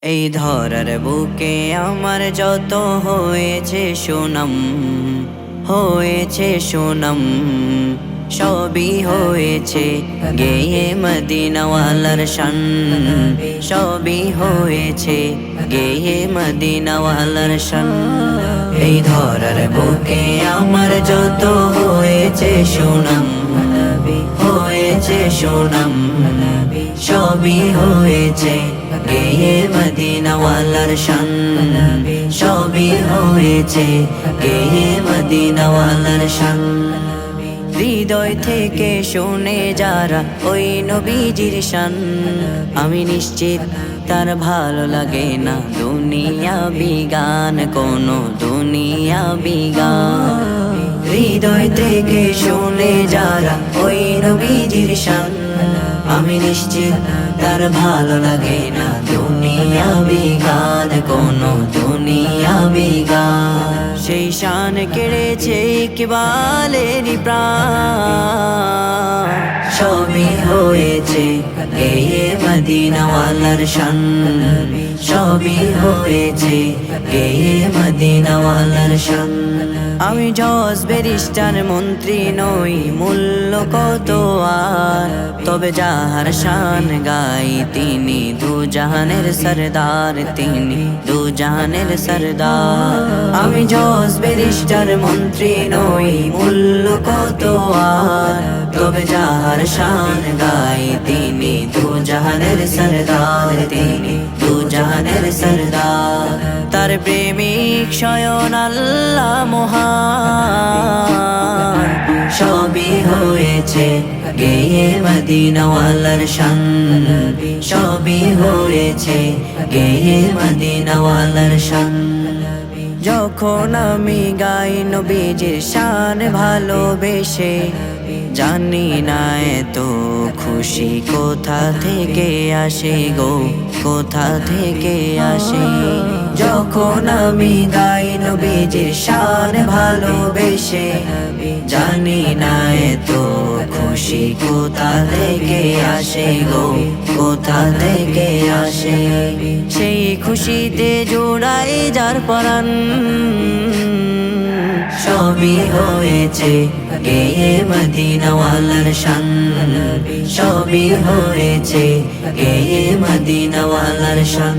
এই ধরার বুকে আমার যত হয়েছে সুনাম, হয়েছে সুনাম, সবই হয়েছে গেয়ে মদিনাওয়ালার শান, সবই হয়েছে গেয়ে মদিনাওয়ালার শান। এই ধরার বুকে আমার যত হয়েছে সুনাম, হয়েছে সুনাম, সবই হয়েছে গেয়ে মদিনাওয়ালার শান, সবই হয়েছে গেয়ে মদিনাওয়ালার শান। হৃদয় থেকে শুনে যারা ওই নবীজির শান, আমি নিশ্চিত তার ভালো লাগে না দুনিয়াবি গান, কোনো দুনিয়াবি গান। হৃদয় থেকে শুনে যারা ওই নবীজির শান, আমি নিশ্চিত তার ভালো লাগে না দুনিয়াবি গান, কোনো দুনিয়াবি গান। সেই শান কেড়েছে ইকবালেরই প্রাণ, সবই হয়েছে গেয়ে মদিনাওয়ালার শান, সবই হয়েছে গেয়ে মদিনাওয়ালার শান। আমি জজ ব্যারিস্টার মন্ত্রী নই, মূল্য কত আর, তবে যাহার শান গাই তিনি দুজাহানের সরদার, তিনি দুজাহানের সরদার। আমি জজ ব্যারিস্টার মন্ত্রী নই, মূল্য কত আর, তবে যাহার শান গাই তিনি দুজাহানের সরদার, তিনি দুজাহানের সরদার। তার প্রেমিক স্বয়ং আল্লাহ মহান, সবই হয়েছে গেয়ে মদিনাওয়ালার শান, সবই হয়েছে গেয়ে মদিনাওয়ালার শান। যখন আমি গাই নবীজির শান ভালোবেসে, জানি না এত খুশি কোথা থেকে আসে গো, কোথা থেকে আসে। যখন আমি গাই নবীজির শান ভালোবেসে, জানি না এত খুশি কোথা থেকে আসে গো, কোথা থেকে আসে। সেই খুশিতে জোড়াই যার পরাণ, সবই হয়েছে গেয়ে মদিনাওয়ালার শান, সবই হয়েছে গেয়ে মদিনাওয়ালার শান।